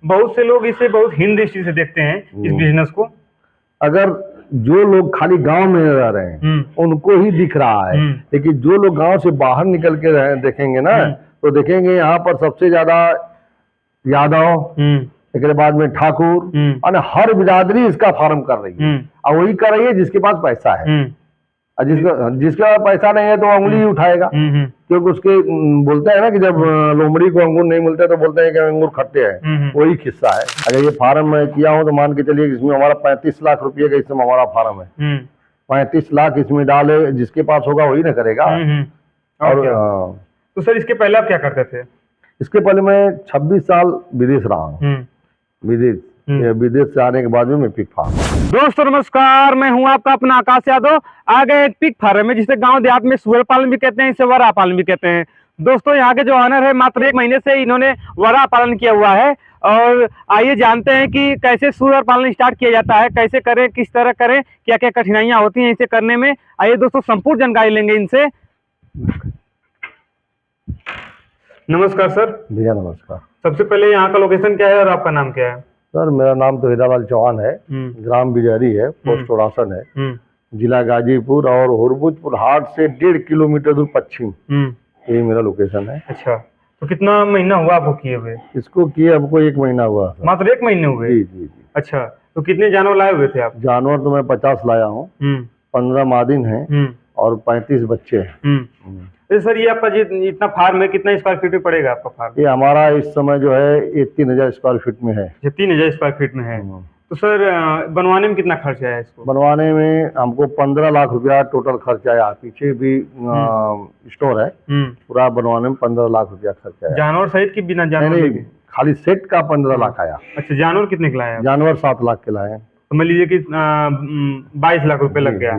बहुत से लोग इसे बहुत हीन दृष्टि से देखते हैं इस बिजनेस को। अगर जो लोग खाली गांव में रह रहे हैं उनको ही दिख रहा है, लेकिन जो लोग गांव से बाहर निकल के देखेंगे ना तो देखेंगे यहाँ पर सबसे ज्यादा यादव, एक बाद में ठाकुर और हर बिरादरी इसका फार्म कर रही है। और वही कर रही है जिसके पास पैसा है, और जिसके पास पैसा नहीं है तो अंगुली ही उठाएगा, क्योंकि उसके बोलते हैं ना कि जब लोमड़ी को अंगूर नहीं मिलते तो बोलते हैं कि अंगूर खट्टे हैं, वही किस्सा है। अगर ये फार्म मैं किया हूँ तो मान के चलिए इसमें हमारा 35 लाख रुपये का इसमें हमारा फार्म है। 35 लाख इसमें डाले, जिसके पास होगा वही ना करेगा। और तो सर इसके पहले आप क्या करते थे? इसके पहले मैं 26 साल विदेश रहा हूँ। विदेश से आने के बाद में मैं पिग फार्म। दोस्तों नमस्कार, मैं हूं आपका अपना आकाश यादव। आ गए एक पिग फार्म में, जिसे गांव देहात में सुअर पालन भी कहते हैं, इसे वरा पालन भी कहते हैं। दोस्तों यहाँ के जो ऑनर है मात्र 1 महीने से इन्होंने वरा पालन किया हुआ है। और आइए जानते हैं कि कैसे सुअर पालन स्टार्ट किया जाता है, कैसे करें, किस तरह करें, क्या क्या कठिनाइयां होती हैं इसे करने में। आइए दोस्तों संपूर्ण जानकारी लेंगे इनसे। नमस्कार सर। भैया नमस्कार। सबसे पहले यहाँ का लोकेशन क्या है और आपका नाम क्या है? सर मेरा नाम तो हीरालाल चौहान है, ग्राम बिजहरी है, पोस्ट ओरासन है, जिला गाजीपुर और हुरबुजपुर हाट से 1.5 किलोमीटर दूर पश्चिम, यही मेरा लोकेशन है। अच्छा, तो कितना महीना हुआ आपको किए हुए? इसको किए हमको 1 महीना हुआ। मात्र 1 महीने हुए? जी जी जी। अच्छा, तो कितने जानवर लाए हुए थे आप? जानवर तो मैं 50 लाया हूँ, 15 मादिन है और 35 बच्चे हैं। तो सर ये आपका इतना फार्म है, कितना स्क्वायर फीट में पड़ेगा आपका फार्म? ये हमारा इस समय जो है ये 3000 स्क्वायर फीट में है। 3000 स्क्वायर फीट में है। तो सर बनवाने में कितना खर्च आया इसको? बनवाने में हमको 15 लाख रुपया टोटल खर्च आया। पीछे भी स्टोर है, पूरा बनवाने में 15 लाख रुपया खर्च आया। जानवर सहित कि बिना जानवर? खाली सेट का 15 लाख आया। अच्छा, जानवर कितने के लाए? जानवर 7 लाख के लाए। तो मान लीजिए कि 22 लाख रुपए लग गया।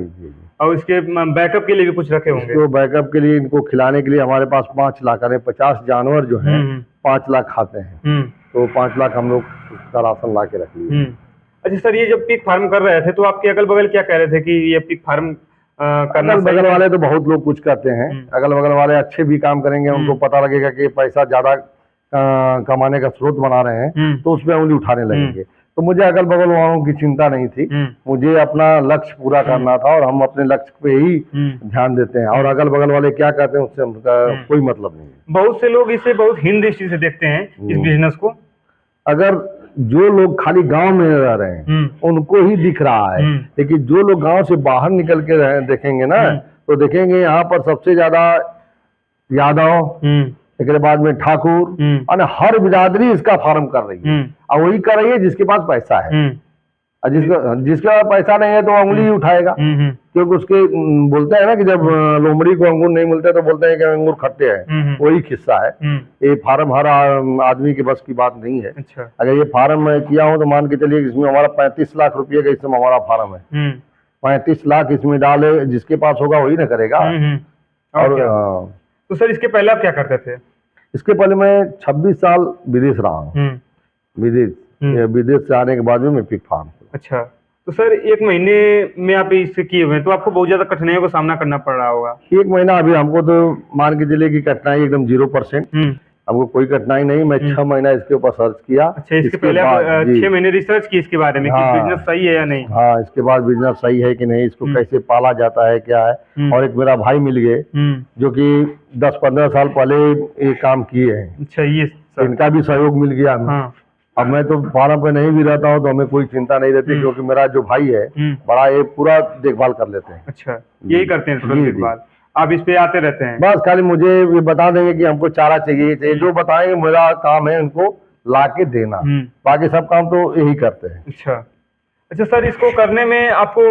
और इसके बैकअप के लिए भी कुछ रखे होंगे? तो बैकअप के लिए इनको खिलाने के लिए हमारे पास 5 लाख है। 50 जानवर जो है 5 लाख खाते हैं, तो 5 लाख हम लोग उसका राशन ला के रख लिए। अच्छा सर, ये जब पिग फार्म कर रहे थे तो आपके अगल बगल क्या कह रहे थे कि ये पिग फार्म करना? अगल बगल वाले तो बहुत लोग कुछ कहते हैं। अगल बगल वाले अच्छे भी काम करेंगे, उनको पता लगेगा कि पैसा ज्यादा कमाने का स्रोत बना रहे हैं तो उसमें उंगली उठाने लगेंगे। तो मुझे अगल बगल वालों की चिंता नहीं थी, मुझे अपना लक्ष्य पूरा करना था और हम अपने लक्ष्य पे ही ध्यान देते हैं। और अगल बगल वाले क्या कहते हैं उससे उनका कोई मतलब नहीं है। बहुत से लोग इसे बहुत हीन दृष्टि से देखते हैं इस बिजनेस को। अगर जो लोग खाली गांव में रह रहे हैं उनको ही दिख रहा है, लेकिन जो लोग गांव से बाहर निकल के देखेंगे ना तो देखेंगे यहाँ पर सबसे ज्यादा यादव, एक बाद में ठाकुर और हर बिरादरी इसका फार्म कर रही है। और वही कर रही है जिसके पास पैसा है, और जिसके पास पैसा नहीं है तो अंगुली ही उठाएगा, क्योंकि उसके बोलते हैं ना कि जब लोमड़ी को अंगूर नहीं मिलते तो बोलते हैं कि अंगूर खट्टे हैं, वही किस्सा है। ये फार्म हर आदमी के बस की बात नहीं है। अच्छा। अगर ये फार्म मैं किया हूँ तो मान के चलिए इसमें हमारा 35 लाख रुपये का इसमें हमारा फार्म है। 35 लाख इसमें डाले, जिसके पास होगा वही ना करेगा। और तो सर इसके पहले आप क्या करते थे? इसके पहले मैं 26 साल विदेश रहा हूँ। विदेश से आने के बाद में मैं पिग फार्म। अच्छा, तो सर 1 महीने में आप इसे किए हुए हैं तो आपको बहुत ज्यादा कठिनाइयों का सामना करना पड़ रहा होगा। 1 महीना अभी हमको तो मान के चलिए कि कठिनाई एकदम 0%, हमको कोई कठिनाई नहीं। मैं 6 महीना इसके ऊपर सर्च किया। अच्छा, इसके पहले आप 6 महीने रिसर्च की इसके बारे में कि बिजनेस सही है या नहीं? हाँ, इसके बाद बिजनेस सही है कि नहीं, इसको कैसे पाला जाता है, क्या है। और एक मेरा भाई मिल गए जो कि 10-15 साल पहले ये काम किए हैं। अच्छा, ये इनका भी सहयोग मिल गया। अब मैं तो फार्म पे नहीं भी रहता हूँ तो हमें कोई चिंता नहीं रहती, क्योंकि मेरा जो भाई है बड़ा, ये पूरा देखभाल कर लेते हैं। अच्छा, यही करते हैं देखभाल, आप इस पे आते रहते हैं? बस खाली मुझे ये बता देंगे कि हमको चारा चाहिए, जो बताएंगे मेरा काम है उनको ला के देना, बाकी सब काम तो यही करते हैं। अच्छा सर, इसको करने में आपको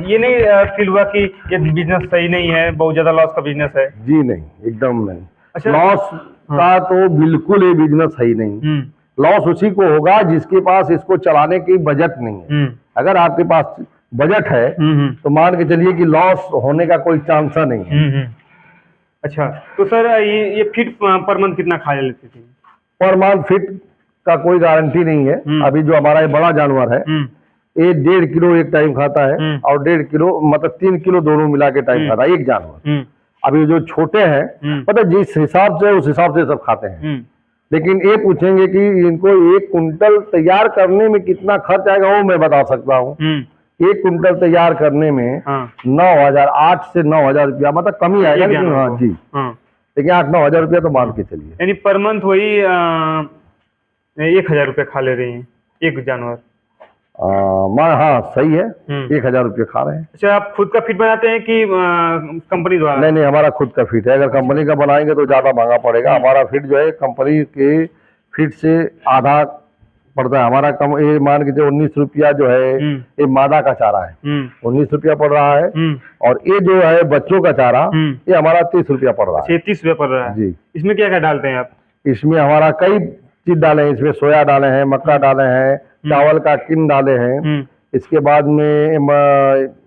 ये नहीं फील हुआ कि ये बिजनेस सही नहीं है, बहुत ज्यादा लॉस का बिजनेस है? जी नहीं, एकदम नहीं। अच्छा, लॉस का तो बिल्कुल ये बिजनेस सही नहीं। लॉस उसी को होगा जिसके पास इसको चलाने की बजट नहीं है। अगर आपके पास बजट है तो मान के चलिए कि लॉस होने का कोई चांस नहीं है। अच्छा, तो सर ये फीड पर मंथ कितना खा लेते थे? पर मंथ फीड का कोई गारंटी नहीं है। अभी जो हमारा ये बड़ा जानवर है ये 1.5 किलो एक टाइम खाता है और 1.5 किलो मतलब 3 किलो दोनों मिला के टाइम खाता है एक जानवर। अभी जो छोटे हैं पता जिस हिसाब से उस हिसाब से सब खाते हैं। लेकिन ये पूछेंगे कि इनको 1 कुंटल तैयार करने में कितना खर्च आएगा, वो मैं बता सकता हूँ। 1 कुंटल तैयार करने में 9,000, 8 से 9,000 रुपया, मतलब कम ही आएगा, लेकिन हाँ जी, लेकिन 8-9 हजार रुपया तो मान के चलिए। यानी पर मंथ वही 1,000 रुपये खा ले रही हैं एक जानवर। हाँ सही है, 1,000 रुपये खा रहे हैं। अच्छा, आप खुद का फीड बनाते हैं कि कंपनी द्वारा? नहीं, हमारा खुद का फीड है। अगर कंपनी का बनाएंगे तो ज्यादा महंगा पड़ेगा। हमारा फीड जो है कंपनी के फीड से आधा पड़ता है। हमारा कम, ये मान के 19 रुपया जो है ये मादा का चारा है, 19 रुपया पड़ रहा है। और ये जो है बच्चों का चारा, ये हमारा 30 रुपया पड़ रहा है। 30 रुपया पड़ रहा है जी। इसमें क्या क्या डालते हैं आप? इसमें हमारा कई चीज डाले हैं। इसमें सोया डाले हैं, मक्का डाले हैं, चावल का किन डाले हैं। इसके बाद में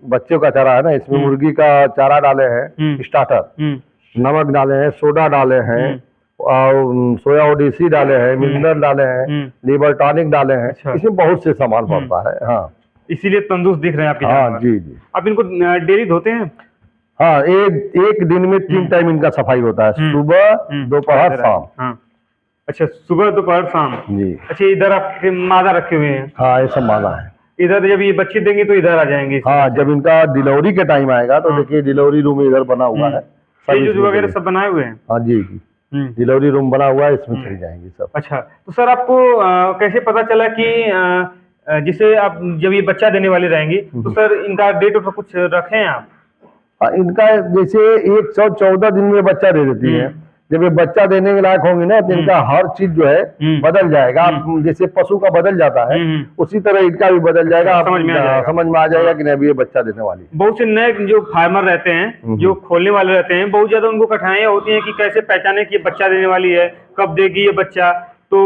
बच्चों का चारा है ना, इसमें मुर्गी का चारा डाले हैं, स्टार्टर, नमक डाले हैं, सोडा डाले हैं, और सोया ओडीसी डाले हैं, मिनरल डाले हैं, लीवर टॉनिक डाले हैं। अच्छा। इसमें बहुत से सामान पड़ता है। हाँ, इसीलिए तंदुरुस्त दिख रहे हैं आपके हाँ जानवर। जी जी। आप इनको डेली धोते हैं? हाँ, एक दिन में 3 टाइम इनका सफाई होता है, सुबह, दोपहर, शाम। हाँ। अच्छा, सुबह, दोपहर, शाम जी। अच्छा, इधर आपके मादा रखे हुए हैं? हाँ, ये सब मादा है। इधर जब ये बच्चे देंगे तो इधर आ जाएंगे? हाँ, जब इनका डिलीवरी का टाइम आएगा तो देखिए डिलीवरी रूम इधर बना हुआ है, वगैरह सब बनाए हुए हैं। हाँ जी जी, डिलीवरी रूम बना हुआ है, इसमें चली जाएंगी सब। अच्छा, तो सर आपको कैसे पता चला कि जिसे आप जब ये बच्चा देने वाले रहेंगी तो सर इनका डेट और कुछ रखे हैं आप? इनका जैसे 114 दिन में बच्चा दे देती है। जब ये बच्चा देने के लायक होंगे ना तो इनका हर चीज जो है बदल जाएगा। जैसे पशु का बदल जाता है उसी तरह इनका भी बदल जाएगा। समझ में आ जाएगा कि नहीं ये बच्चा देने वाली। बहुत से नए जो फार्मर रहते हैं, जो खोलने वाले रहते हैं, बहुत ज्यादा उनको कठिनाइयां होती हैं कि कैसे पहचाने कि ये बच्चा देने वाली है, कब देगी ये बच्चा, तो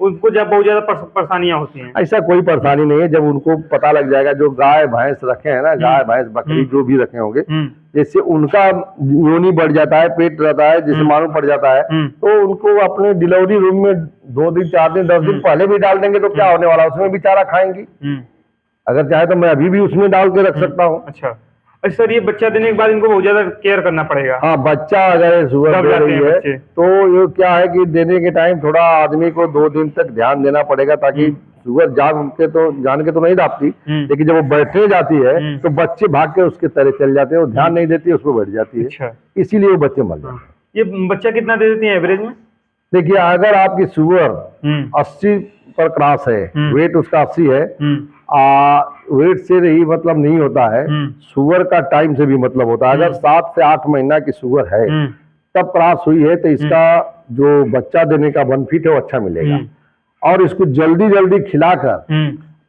उनको जब बहुत ज्यादा परेशानियां होती हैं। ऐसा कोई परेशानी नहीं है, जब उनको पता लग जाएगा। जो गाय भैंस रखे हैं ना, गाय भैंस बकरी जो भी रखे होंगे, जैसे उनका योनि बढ़ जाता है, पेट रहता है, जैसे मालूम पड़ जाता है, तो उनको अपने डिलीवरी रूम में 2 दिन 4 दिन 10 दिन पहले भी डाल देंगे तो क्या होने वाला, उसमें भी चारा खाएंगी। अगर चाहे तो मैं अभी भी उसमें डाल के रख सकता हूँ। अच्छा सर, ये बच्चा देने के बाद इनको बहुत ज्यादा केयर करना पड़ेगा? हाँ, बच्चा अगर सुगर दे रही है तो ये क्या है कि देने के टाइम थोड़ा आदमी को 2 दिन तक ध्यान देना पड़ेगा, ताकि सुगर जान के तो नहीं दापती, लेकिन जब वो बैठने जाती है तो बच्चे भाग के उसके तरह चल जाते हैं, वो ध्यान नहीं देती, उसमें बैठ जाती है। अच्छा। इसीलिए वो बच्चे मर जाते हैं। ये बच्चा कितना दे देती है एवरेज में? देखिए, अगर आपकी सुगर 80 पर क्रॉस है, वेट उसका 80 है, वेट से ही मतलब नहीं होता है, शुगर का टाइम से भी मतलब होता है। अगर 7 से 8 महीना की शुगर है तब क्रॉस हुई है तो इसका जो बच्चा देने का बेनिफिट है वो अच्छा मिलेगा। और इसको जल्दी जल्दी खिलाकर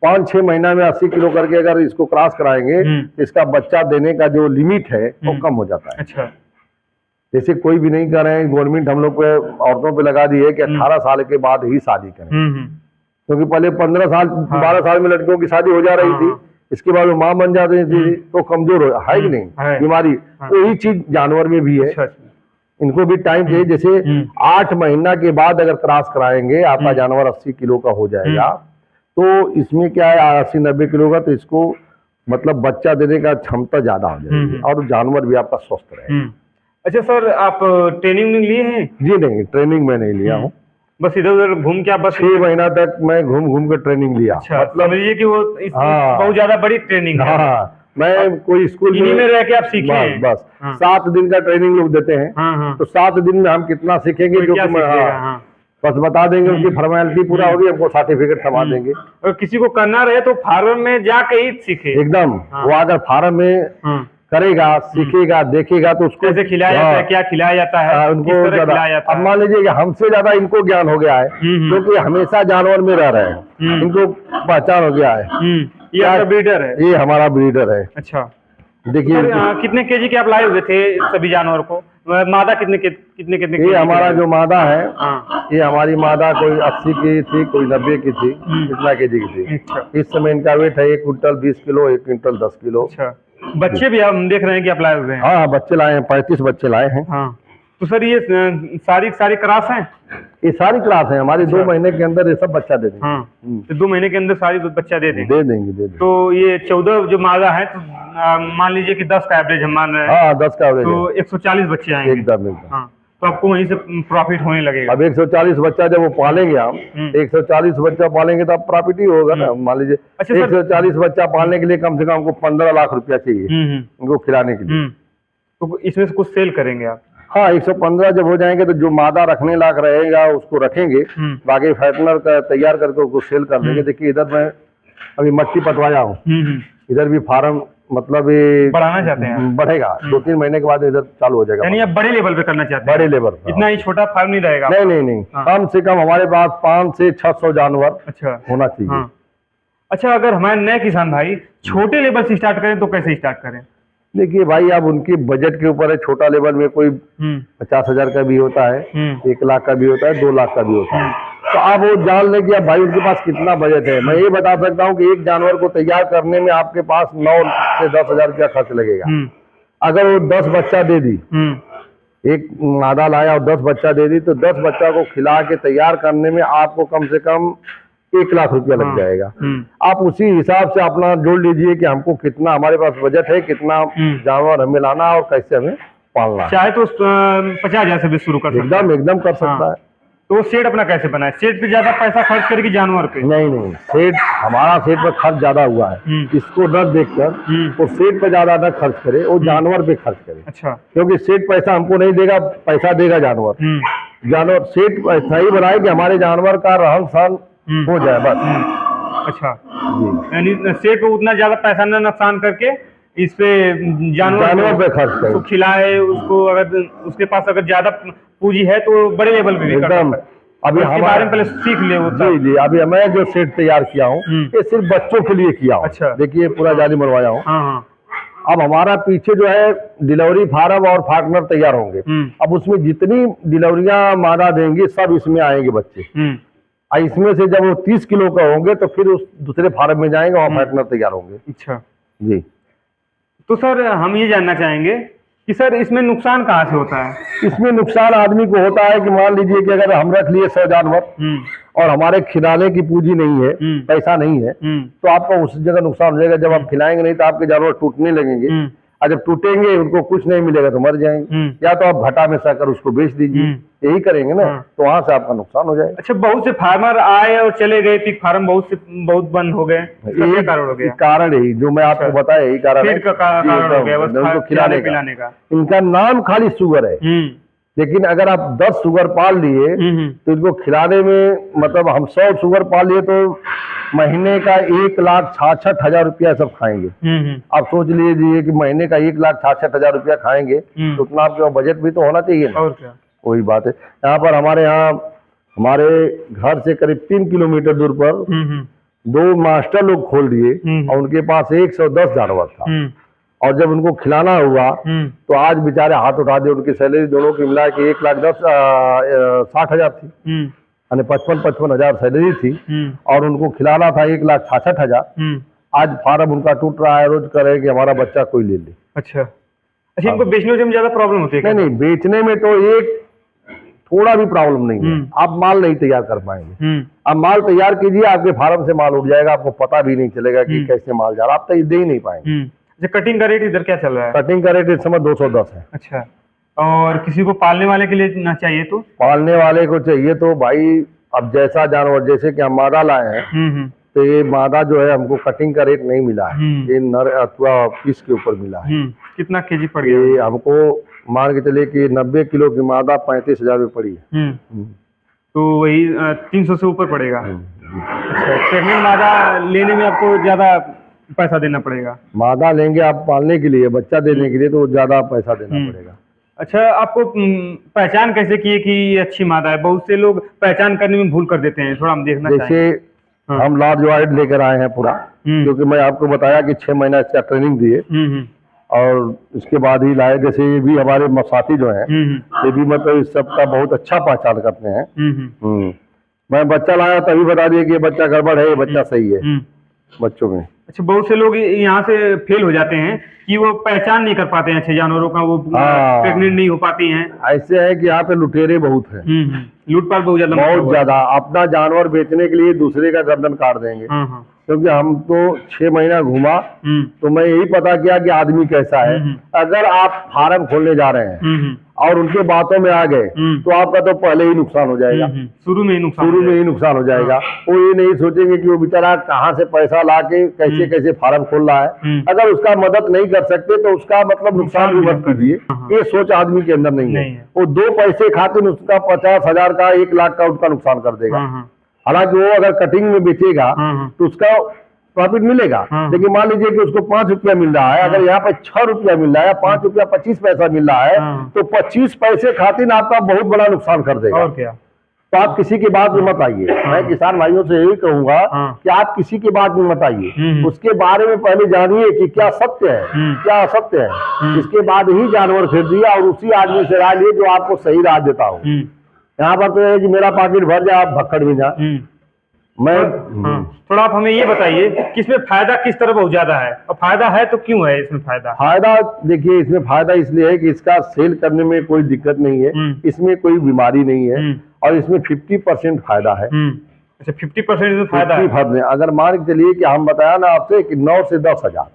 5-6 महीना में 80 किलो करके अगर इसको क्रॉस कराएंगे तो इसका बच्चा देने का जो लिमिट है वो कम हो जाता है। अच्छा। जैसे कोई भी नहीं कर रहे हैं, गवर्नमेंट हम लोग पे औरतों पे लगा दी है कि 18 साल के बाद ही शादी करें, क्योंकि पहले 15 साल 12 साल में लड़कियों की शादी हो जा रही थी, इसके बाद वो माँ बन जाती थी तो कमजोर है कि नहीं बीमारी। वही चीज जानवर में भी है, इनको भी टाइम चाहिए। जैसे 8 महीना के बाद अगर क्रॉस कराएंगे, आपका जानवर 80 किलो का हो जाएगा, तो इसमें क्या है 80-90 किलो का, तो इसको मतलब बच्चा देने का क्षमता ज्यादा हो जाएगी और जानवर भी आपका स्वस्थ रहेगा। अच्छा सर, आप ट्रेनिंग लिए हैं? जी नहीं, ट्रेनिंग मैं नहीं लिया हूँ, बस इधर उधर घूम के आप बस 6 महीना तक मैं घूम घूम के ट्रेनिंग लिया। अच्छा, मतलब ये कि वो बहुत ज्यादा बड़ी ट्रेनिंग है। हाँ, मैं कोई स्कूल में रह के आप सीखे हैं? बस 7 दिन का ट्रेनिंग लोग देते हैं, तो 7 दिन में हम कितना सीखेंगे, जो बस बता देंगे, उनकी फॉर्मेलिटी पूरा होगी, हमको सर्टिफिकेट थमा देंगे। और किसी को करना रहे तो फार्म में जाके ही सीखे एकदम। वो अगर फार्म में करेगा, सीखेगा, देखेगा तो उसको कैसे खिलाया जाता है, क्या खिलाया जाता है, उनको ज्यादा। अब मान लीजिए कि हमसे ज्यादा इनको ज्ञान हो गया है, क्योंकि हमेशा जानवर में रह रहे हैं, इनको पहचान हो गया है। ये ब्रीडर है? ये हमारा ब्रीडर है। अच्छा, देखिए कितने केजी के आप लाए हुए थे सभी जानवर को? मादा कितने ये हमारा जो मादा है, ये हमारी मादा कोई 80 की थी, कोई 90 की थी, कितना केजी की थी। इस समय इनका वेट है 1 कुंटल 20 किलो, 1 कुंटल 10 किलो। अच्छा, बच्चे भी हम देख रहे हैं कि आप लाए हुए हैं? हाँ, बच्चे लाए हैं, 35 बच्चे लाए हैं। हाँ, तो सर ये सारी क्रास हैं? ये सारी क्लास है हमारी। 2 महीने के अंदर ये सब बच्चा दे देंगे। हाँ, तो 2 महीने के अंदर सारी बच्चा दे देंगे। तो ये 14 जो मादा है, तो मान लीजिए कि 10 का एवरेज हम मान रहे हैं। हाँ, 10 का एवरेज, तो 140 बच्चे आएंगे एकदम। हाँ, तो आपको वहीं से प्रॉफिट होने लगेगा। अब 140 बच्चा जब वो पालेंगे हम, 140 बच्चा पालेंगे तो अब प्रॉफिट ही होगा ना। मान लीजिए अच्छा सर, 140 बच्चा पालने के लिए कम से कम हमको 15 लाख रुपया चाहिए उनको खिलाने के लिए। तो इसमें से कुछ सेल करेंगे आप? हाँ, 115 जब हो जाएंगे तो जो मादा रखने लायक रहेगा उसको रखेंगे, बाकी फैटनर का तैयार करके उसको सेल कर देंगे। देखिए इधर मैं अभी मट्टी पटवाया हूँ, इधर भी फार्म मतलब ये बढ़ाना चाहते हैं, बढ़ेगा 2-3 महीने के बाद इधर चालू हो जाएगा। यानी आप बड़े लेवल पे करना चाहते हैं? बड़े लेवल पे, इतना ही छोटा फार्म नहीं रहेगा? नहीं, कम से कम हमारे पास 500 से 600 जानवर अच्छा होना चाहिए। अच्छा, अगर हमारे नए किसान भाई छोटे लेवल से स्टार्ट करें तो कैसे स्टार्ट करें? देखिए भाई, अब उनकी बजट के ऊपर है। छोटा लेवल में कोई 50,000 का भी होता है, 1 लाख का भी होता है, 2 लाख का भी होता है। तो आप वो जान लें कि अब भाई उनके पास कितना बजट है। मैं ये बता सकता हूँ कि एक जानवर को तैयार करने में आपके पास 9 से 10,000 रुपया खर्च लगेगा। अगर वो 10 बच्चा दे दी, एक मादा लाया और 10 बच्चा दे दी, तो 10 बच्चा को खिला के तैयार करने में आपको कम से कम 1 लाख रुपया लग जाएगा। आप उसी हिसाब से अपना जोड़ लीजिए कि हमको कितना हमारे पास बजट है, कितना जानवर हमें लाना और कैसे हमें पालना है। चाहे तो 50,000 से भी शुरू कर सकता है। एकदम कर सकता है। तो सेट अपना कैसे बनाए? सेट पे ज्यादा पैसा खर्च करेगी जानवर पे? नहीं, सेट हमारा सेट पर खर्च ज्यादा हुआ है, इसको न देखकर वो सेट पे ज्यादा न खर्च करे, वो जानवर पे खर्च करे। अच्छा, क्योंकि सेट पैसा हमको नहीं देगा, पैसा देगा जानवर। जानवर सेट सही बनाए कि हमारे जानवर का रहन सहन हो जाए बस। अच्छा जी, यानी सेट को उतना ज्यादा पैसा न नुकसान करके इस पे जानवर पे खर्च करे, उसको खिलाए, उसको अगर उसके पास अगर ज्यादा पूंजी है तो बड़े लेवल पे भी कर सकता है। अभी हमारे बारे में पहले सीख ले वो। जी, अभी मैं जो सेट तैयार किया हूँ ये सिर्फ बच्चों के लिए किया हूँ। अच्छा, देखिए पूरा जाली मरवाया हूँ। अब हमारा पीछे जो है डिलीवरी फार्म और फार्मर तैयार होंगे। अब उसमें जितनी डिलीवरियां मादा देंगी सब इसमें आएंगे बच्चे। इसमें से जब वो 30 किलो का होंगे तो फिर उस दूसरे फार्म में जाएंगे और फार्मर तैयार होंगे। अच्छा जी। तो सर हम ये जानना चाहेंगे कि सर इसमें नुकसान कहाँ से होता है? इसमें नुकसान आदमी को होता है कि मान लीजिए कि अगर हम रख लिए 100 जानवर और हमारे खिलाने की पूंजी नहीं है, पैसा नहीं है, तो आपको उस जगह नुकसान हो जाएगा। जब आप खिलाएंगे नहीं तो आपके जानवर टूटने लगेंगे, और जब टूटेंगे उनको कुछ नहीं मिलेगा तो मर जाएंगे। या तो आप घाटा में सहकर उसको बेच दीजिए, यही करेंगे ना, तो वहां से आपका नुकसान हो जाएगा। अच्छा, बहुत से फार्मर आए और चले गए, पिग फार्म बहुत बंद हो गए, ये कारण हो गया? कारण यही जो मैं आपको बताया, यही कारण है, कारण हो गया बस खिलाने पिलाने का। इनका नाम खाली शुगर है, लेकिन अगर आप 10 शुगर पाल लिए तो इनको खिलाने में मतलब हम 100 शुगर पाल लिए तो महीने का 1,66,000 रुपया सब खाएंगे। आप सोच लीजिए कि महीने का 1,66,000 रुपया खाएंगे तो उतना आपके बजट भी तो होना चाहिए ना। और क्या, वही बात है। यहाँ पर हमारे घर से करीब 3 किलोमीटर दूर पर 2 मास्टर लोग खोल दिए और उनके पास 110 जानवर था। और जब उनको खिलाना हुआ तो आज बेचारे हाथ उठा दिए। उनकी सैलरी दोनों की मिला के 1,60,000 थी, यानी 55,000 सैलरी थी, और उनको खिलाना था 1,66,000। आज फार्म उनका टूट रहा है, रोज करे कि हमारा बच्चा कोई ले ले। अच्छा, इनको बेचने में ज्यादा प्रॉब्लम होती है? नहीं, बेचने में तो एक थोड़ा भी प्रॉब्लम नहीं है। आप माल नहीं तैयार कर पाएंगे। आप माल तैयार कीजिए, आपके फार्म से माल उठ जाएगा, आपको पता भी नहीं चलेगा कि कैसे माल जा रहा, आप तो दे ही नहीं पाएंगे। कटिंग का रेट इधर क्या चल रहा है? कटिंग का रेट इस समय 210 है। अच्छा, और किसी को पालने वाले के लिए ना चाहिए तो? पालने वाले को चाहिए तो भाई अब जैसा जानवर, जैसे कि हम मादा लाए हैं तो ये मादा जो है हमको कटिंग का रेट नहीं मिला है, ये नर अथवा पीस के ऊपर मिला है। कितना केजी पड़ गया? ये हमको मान के चलिए कि 90 किलो की मादा 35,000 में पड़ी है। तो वही 300 से ऊपर पड़ेगा। अच्छा, प्रेग्नेंट मादा लेने में आपको ज्यादा पैसा देना पड़ेगा? मादा लेंगे आप पालने के लिए, बच्चा देने के लिए तो ज्यादा पैसा देना पड़ेगा। अच्छा, आपको पहचान कैसे किए कि ये अच्छी मादा है? बहुत से लोग पहचान करने में भूल कर देते हैं, थोड़ा हम देखना चाहेंगे। जैसे हम लार्ज वाइड लेकर आए हैं पूरा, क्योंकि मैं आपको बताया कि 6 महीना इसका ट्रेनिंग दिए और इसके बाद ही लाए। जैसे ये भी हमारे साथी जो है ये भी मतलब इस सब का बहुत अच्छा पहचान करते हैं। मैं बच्चा लाया तभी बता दिया कि ये बच्चा गड़बड़ है, ये बच्चा सही है बच्चों में। अच्छा, बहुत से लोग यहाँ से फेल हो जाते हैं कि वो पहचान नहीं कर पाते हैं अच्छे जानवरों का, वो प्रेग्नेंट नहीं हो पाती हैं। ऐसे है कि यहाँ पे लुटेरे बहुत हैं, लूटपाट बहुत ज्यादा। अपना जानवर बेचने के लिए दूसरे का गर्दन काट देंगे। क्योंकि हम तो 6 महीना घूमा, तो मैं यही पता किया कि आदमी कैसा है। अगर आप फार्म खोलने जा रहे हैं और उनके बातों में आ गए तो आपका तो पहले ही नुकसान हो जाएगा, शुरू में ही नुकसान हो जाएगा। वो ये नहीं सोचेंगे कि वो बेचारा कहाँ से पैसा ला के कैसे कैसे फार्म खोल रहा है। अगर उसका मदद नहीं कर सकते तो उसका मतलब नुकसान भी मत कीजिए, ये सोच आदमी के अंदर नहीं है। वो 2 पैसे खातिर उसका 50,000 का 1 लाख का उसका नुकसान कर देगा। हालांकि वो अगर कटिंग में बेचेगा तो उसका प्रॉफिट मिलेगा, लेकिन मान लीजिए कि उसको 5 रुपया मिल रहा है, अगर यहाँ पे 6 रुपया मिल रहा है, 5 रुपया 25 पैसा मिल रहा है, तो 25 पैसे खातिर आपका बहुत बड़ा नुकसान कर देगा। और क्या? तो आप किसी की बात में मत आइए। मैं किसान भाइयों से यही कहूंगा कि आप किसी की बात में मत आइए, उसके बारे में पहले जानिए कि क्या सत्य है क्या असत्य है, इसके बाद ही जानवर खरीदिए और उसी आदमी से राय लिए जो आपको सही राय देता हो। यहाँ पर तो है कि मेरा पाकिट भर जाए आप भक्कड़ में जा। मैं थोड़ा आप हमें ये बताइए कि इसमें फायदा किस तरह बहुत ज्यादा है, और फायदा है तो क्यों है इसमें फायदा? देखिए, इसमें फायदा इसलिए है कि इसका सेल करने में कोई दिक्कत नहीं है, इसमें कोई बीमारी नहीं है, और इसमें 50% फायदा है। अच्छा, 50% इसमें फायदा है। अगर मान के चलिए कि हम बताया ना आपसे कि 9 से 10,000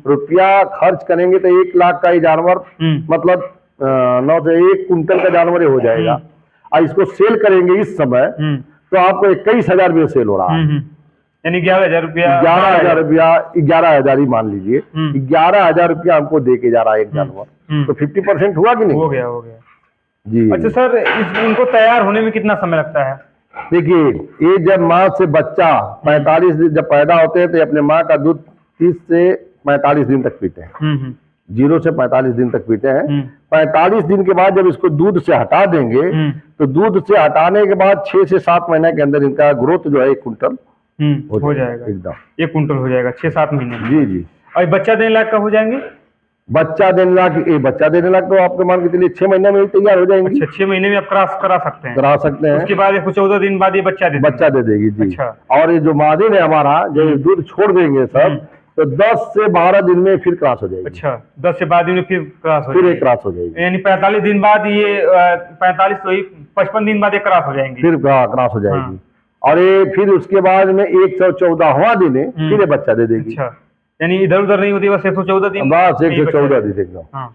रुपया खर्च करेंगे तो 1 लाख का ही जानवर, मतलब 9 से 1 कुंटल का जानवर हो जाएगा। और इसको सेल करेंगे इस समय तो आपको 21,000 में सेल हो रहा है, यानी 11,000 रुपया 11,000 रुपया 11,000 ही मान लीजिए, 11,000 रुपया हमको दे के जा रहा है एक जानवर, तो 50% हुआ कि नहीं? हो गया जी। अच्छा सर, इनको तैयार होने में कितना समय लगता है? देखिए, ये जब माँ से बच्चा 45 दिन जब पैदा होते हैं तो अपने माँ का दूध 30 से 45 दिन तक पीते हैं, 0 से 45 दिन तक पीते हैं। 45 दिन के बाद जब इसको दूध से हटा देंगे तो दूध से हटाने के बाद 6 से 7 महीने के अंदर इनका ग्रोथ जो है 1 कुंटल हो जाएगा, एकदम 1 कुंटल हो जाएगा 6-7 महीने में। जी। और बच्चा देने लायक कब हो जाएंगे? बच्चा देने लायक तो आपके मान के चलिए 6 महीने में ही तैयार हो जाएंगे। अच्छा, 6 महीने में आप करा सकते हैं। उसके बाद 14 दिन बाद ये बच्चा दे देगी जी। अच्छा। और ये जो मादिन है हमारा, जब दूध छोड़ देंगे सब तो 10 से 12 दिन में फिर क्रॉस हो जाएगी। अच्छा, 10 से 12 दिन में फिर क्रॉस हो जाएगी, यानी 45 दिन बाद ये 45 तो 55 दिन बाद ये क्रॉस हो जाएंगी, फिर क्रॉस हो जाएगी। और ये फिर उसके बाद में 114वां दिन फिर ये बच्चा दे देगी। अच्छा, यानी इधर उधर नहीं होती, बस 114 दिन, बस 114 दिन एकदम। हाँ।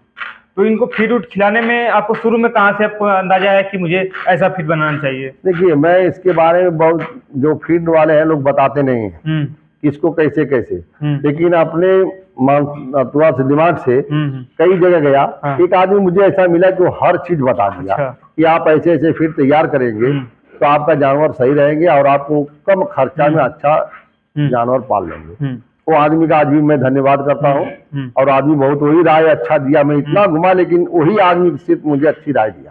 तो इनको फीड उठ खिलाने में आपको शुरू में कहाँ से आपको अंदाजा है कि मुझे ऐसा फीड बनाना चाहिए? देखिए, मैं इसके बारे में बहुत, जो फीड वाले हैं लोग बताते नहीं है किसको कैसे, लेकिन अपने दिमाग से कई जगह गया। एक आदमी मुझे ऐसा मिला कि वो हर चीज बता दिया कि आप ऐसे ऐसे फीड तैयार करेंगे तो आपका जानवर सही रहेंगे और आपको कम खर्चा में अच्छा जानवर पाल लेंगे। वो आदमी का आज भी मैं धन्यवाद करता हूँ, और आदमी बहुत वही राय अच्छा दिया। मैं इतना घुमा लेकिन वही आदमी सिर्फ मुझे अच्छी राय दिया,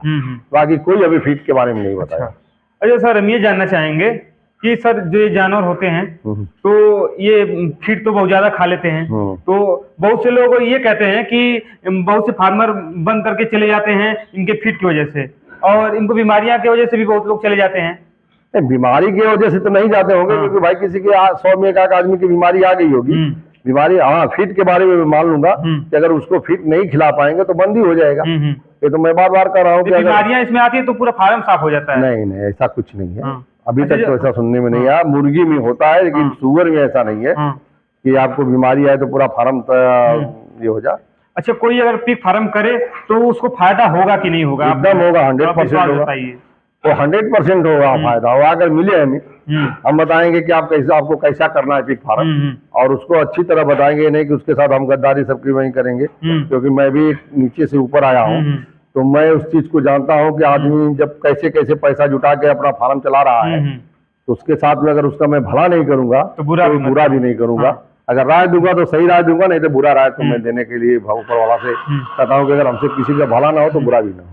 बाकी कोई अभी फीड के बारे में नहीं बताया। अच्छा सर, हम ये जानना चाहेंगे कि सर जो ये जानवर होते हैं तो ये फीड तो बहुत ज्यादा खा लेते हैं, तो बहुत से लोग ये कहते हैं कि बहुत से फार्मर बंद करके चले जाते हैं इनके फीड की वजह से, और इनको बीमारियां की वजह से भी बहुत लोग चले जाते हैं। बीमारी की वजह से तो नहीं जाते होंगे, क्योंकि भाई किसी के 100 में 1 आदमी की बीमारी आ गई होगी। बीमारी, हाँ, फीड के बारे में मान लूंगा कि अगर उसको फीड नहीं खिला पाएंगे तो बंद ही हो जाएगा। ये तो मैं बार कर रहा हूँ कि बीमारियां इसमें आती है तो पूरा फार्म साफ हो जाता है। नहीं, ऐसा कुछ नहीं है। अभी तक तो ऐसा सुनने में नहीं आया। मुर्गी में होता है, लेकिन सुअर में ऐसा नहीं है कि आपको बीमारी आए तो पूरा फार्म ये हो जाए। अच्छा, कोई अगर पिग फार्म करे तो उसको फायदा होगा कि नहीं होगा? एकदम होगा, 100% होगा। तो 100% होगा फायदा। और अगर मिले हमें, हम बताएंगे कि आपको कैसा करना है पिग फार्म, और उसको अच्छी तरह बताएंगे, नहीं कि उसके साथ हम गद्दारी सबकी वही करेंगे, क्योंकि मैं भी नीचे से ऊपर आया हूँ तो मैं उस चीज को जानता हूँ कि आदमी जब कैसे कैसे पैसा जुटा के अपना फार्म चला रहा है, तो उसके साथ में अगर उसका मैं भला नहीं करूंगा तो बुरा भी नहीं करूंगा। अगर राय दूंगा तो सही राय दूंगा, नहीं तो बुरा राय तो मैं देने के लिए ऊपर वाला से कहता हूँ कि अगर हमसे किसी का भला ना हो तो बुरा भी ना हो।